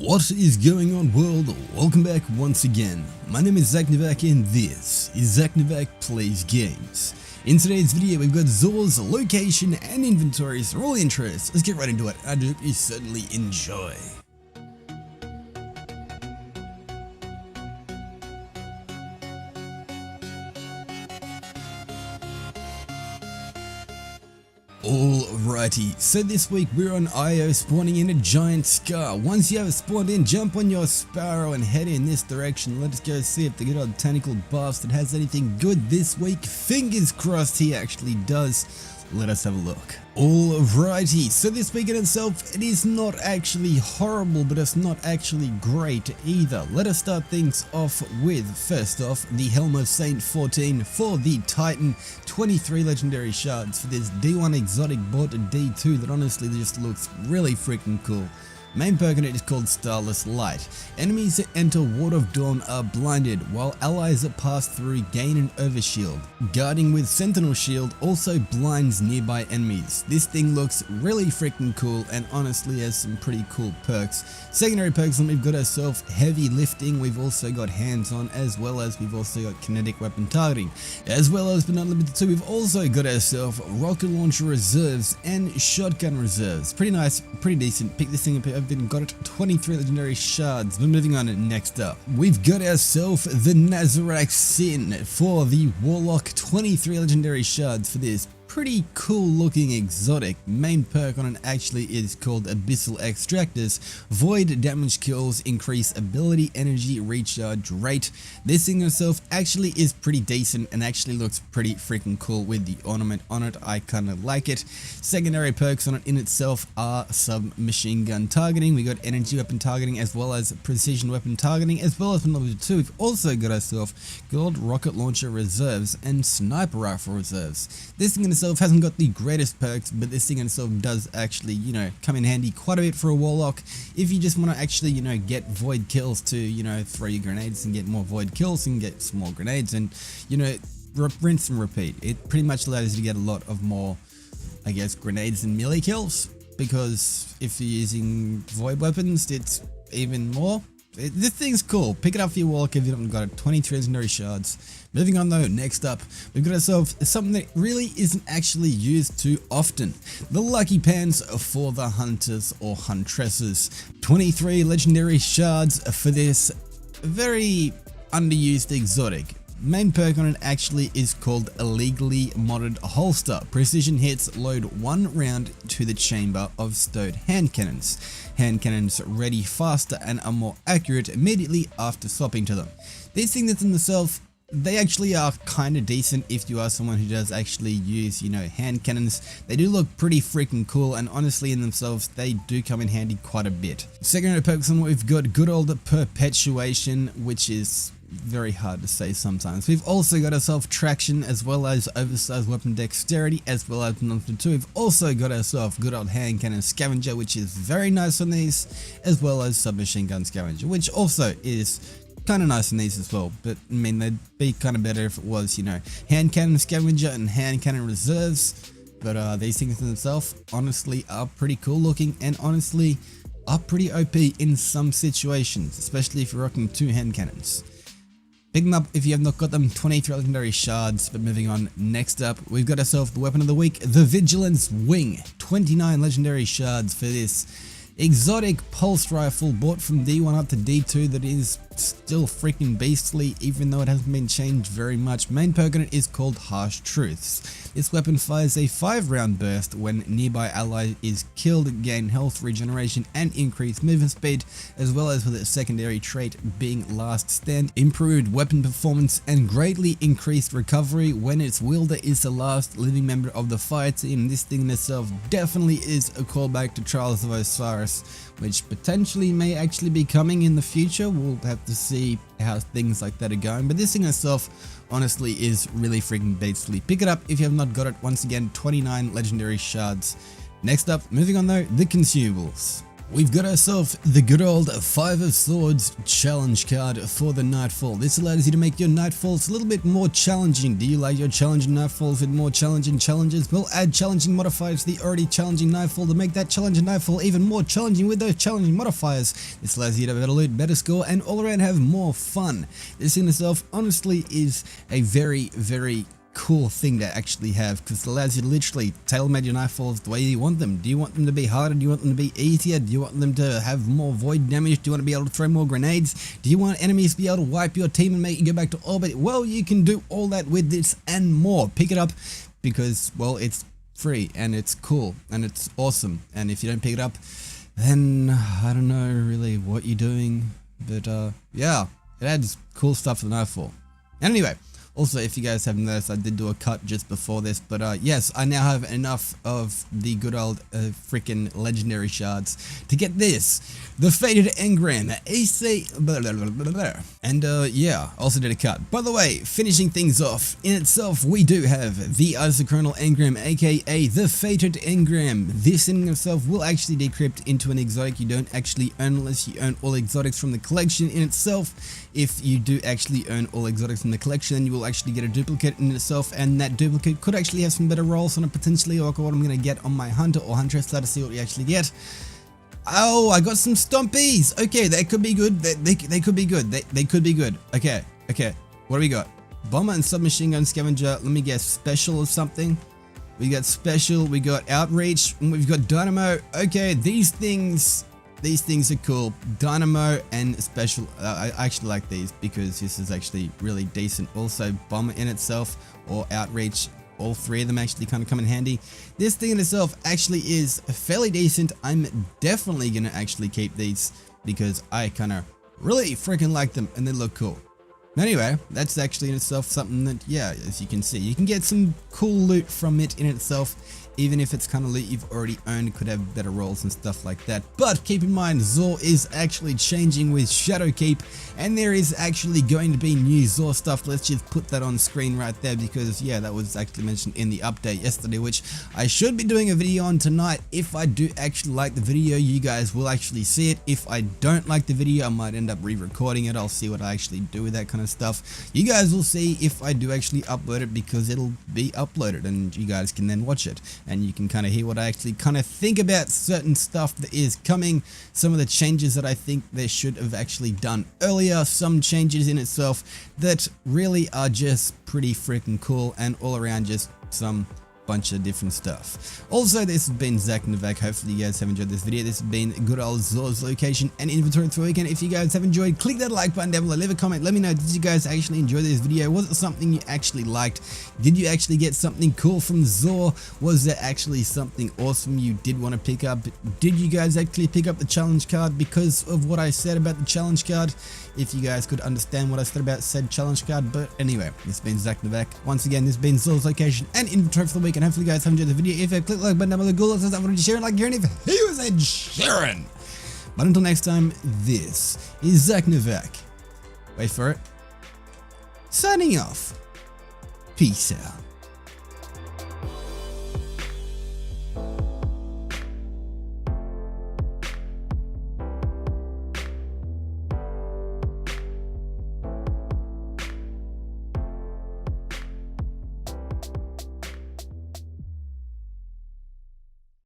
What is going on, world? Welcome back once again. My name is ZacNovak and this is ZacNovak Plays Games. In today's video we've got Xurs Location and inventories for all interests. Let's get right into it. I do hope you certainly enjoy. Alrighty, so this week we're on IO spawning in a giant scar. Once you have spawned in, jump on your sparrow and head in this direction. Let us go see if the good old tentacle bastard has anything good this week. Fingers crossed he actually does. Let us have a look. Alrighty, so this week in itself, it is not actually horrible, but it's not actually great either. Let us start things off with, first off, the Helm of Saint 14 for the Titan, 23 legendary shards for this D1 exotic bought a D2 that honestly just looks really freaking cool. Main perk on it is called Starless Light. Enemies that enter Ward of Dawn are blinded, while allies that pass through gain an overshield. Guarding with Sentinel Shield also blinds nearby enemies. This thing looks really freaking cool and honestly has some pretty cool perks. Secondary perks on, we've got ourselves Heavy Lifting, we've also got Hands On, as well as we've also got Kinetic Weapon Targeting. As well as, but not limited to, we've also got ourselves Rocket Launcher Reserves and Shotgun Reserves. Pretty nice, pretty decent. Pick this thing up. I've got it, 23 legendary shards. But moving on, next up we've got ourselves the Nazarite Sin for the Warlock, 23 legendary shards for this pretty cool looking exotic. Main perk on it actually is called Abyssal Extractors. Void damage kills increase ability energy recharge rate. This thing itself actually is pretty decent and actually looks pretty freaking cool with the ornament on it. I kind of like it. Secondary perks on it in itself are submachine gun targeting. We got energy weapon targeting as well as precision weapon targeting, as well as level 2 we've also got ourselves gold rocket launcher reserves and sniper rifle reserves. This thing in itself hasn't got the greatest perks, but this thing in itself does actually, you know, come in handy quite a bit for a warlock if you just want to actually, you know, get void kills to, you know, throw your grenades and get more void kills and get some more grenades and, you know, rinse and repeat. It pretty much allows you to get a lot of more, I guess, grenades and melee kills, because if you're using void weapons it's even more. This thing's cool. Pick it up for your warlock if you haven't got it. 23 legendary shards. Moving on though, next up, we've got ourselves something that really isn't actually used too often. The Lucky Pants for the Hunters or Huntresses. 23 legendary shards for this very underused exotic. Main perk on it actually is called Illegally Modded Holster. Precision hits load 1 round to the chamber of stowed hand cannons. Hand cannons ready faster and are more accurate immediately after swapping to them. These things in themselves, they actually are kind of decent if you are someone who does actually use, you know, hand cannons. They do look pretty freaking cool, and honestly in themselves they do come in handy quite a bit. Secondary perks on, we've got good old Perpetuation, which is very hard to say sometimes. We've also got ourselves Traction, as well as Oversized Weapon Dexterity, as well as number 2. We've also got ourselves good old Hand Cannon Scavenger, which is very nice on these, as well as Submachine Gun Scavenger, which also is kind of nice on these as well. But I mean, they'd be kind of better if it was, you know, Hand Cannon Scavenger and Hand Cannon Reserves. But these things in themselves honestly are pretty cool looking and honestly are pretty OP in some situations, especially if you're rocking 2 hand cannons. Pick them up if you have not got them, 23 legendary shards. But moving on, next up, we've got ourselves the weapon of the week, the Vigilance Wing, 29 legendary shards for this exotic pulse rifle bought from D1 up to D2 that is still freaking beastly even though it hasn't been changed very much. Main perk on it is called Harsh Truths. This weapon fires a 5-round burst when nearby ally is killed, gain health regeneration and increased movement speed, as well as with its secondary trait being Last Stand, improved weapon performance and greatly increased recovery when its wielder is the last living member of the fire team. This thing in itself definitely is a callback to Trials of Osiris, which potentially may actually be coming in the future. We'll have to see how things like that are going, but this thing itself honestly is really freaking beastly. Pick it up if you have not got it. Once again, 29 legendary shards. Next up, moving on though, the consumables. we've got ourselves the good old 5 of Swords challenge card for the Nightfall. This allows you to make your Nightfalls a little bit more challenging. Do you like your challenging Nightfalls with more challenging challenges? Well, add challenging modifiers to the already challenging Nightfall to make that challenging Nightfall even more challenging with those challenging modifiers. This allows you to have better loot, better score, and all around have more fun. This in itself honestly is a very, very cool thing to actually have, because it allows you to literally tailor-made your Nightfalls the way you want them. Do you want them to be harder? Do you want them to be easier? Do you want them to have more void damage? Do you want to be able to throw more grenades? Do you want enemies to be able to wipe your team and make you go back to orbit? Well, you can do all that with this and more. Pick it up because, well, it's free and it's cool and it's awesome. And if you don't pick it up, then I don't know really what you're doing. But yeah, it adds cool stuff to the Nightfall. And anyway, also, if you guys haven't noticed, I did do a cut just before this, but yes, I now have enough of the good old freaking legendary shards to get this, the Fated Engram, AC, blah, blah, blah, blah, blah. And yeah, also did a cut. By the way, finishing things off, in itself, we do have the Isochronal Engram, aka the Fated Engram. This in itself will actually decrypt into an exotic you don't actually earn unless you earn all exotics from the collection in itself. If you do actually earn all exotics from the collection, then you will actually get a duplicate in itself, and that duplicate could actually have some better rolls on it potentially, or what I'm going to get on my Hunter or Huntress. Let us see what we actually get. Oh, I got some Stompies. Okay, that could be good. They could be good. They could be good. Okay. What do we got? Bomber and Submachine Gun Scavenger. Let me guess, special or something. We got special. We got Outreach. And we've got Dynamo. Okay, these things are cool. Dynamo and special. I actually like these because this is actually really decent. Also, Bomber in itself or Outreach. All three of them actually kind of come in handy. This thing in itself actually is fairly decent. I'm definitely going to actually keep these because I kind of really freaking like them and they look cool. Anyway, that's actually in itself something that, yeah, as you can see, you can get some cool loot from it in itself. Even if it's kind of loot you've already owned, could have better rolls and stuff like that. But keep in mind, Xur is actually changing with Shadowkeep, and there is actually going to be new Xur stuff. Let's just put that on screen right there because, yeah, that was actually mentioned in the update yesterday, which I should be doing a video on tonight. If I do actually like the video, you guys will actually see it. If I don't like the video, I might end up re-recording it. I'll see what I actually do with that kind of stuff. You guys will see if I do actually upload it because it'll be uploaded and you guys can then watch it. And you can kind of hear what I actually kind of think about certain stuff that is coming, some of the changes that I think they should have actually done earlier, some changes in itself that really are just pretty freaking cool, and all around just some bunch of different stuff. Also, this has been ZacNovak. Hopefully you guys have enjoyed this video. This has been good old Xurs Location and inventory for the weekend. If you guys have enjoyed, click that like button down below, leave a comment, let me know, did you guys actually enjoy this video? Was it something you actually liked? Did you actually get something cool from Xur? Was there actually something awesome you did want to pick up? Did you guys actually pick up the challenge card because of what I said about the challenge card? If you guys could understand what I said about said challenge card. But anyway, this has been ZacNovak. Once again, this has been Xurs Location and inventory for the week. And hopefully you guys have enjoyed the video. If you click the like button down below, go let's not share it like Karen if he was Ed Sheeran. But until next time, this is ZacNovak. Wait for it. Signing off. Peace out.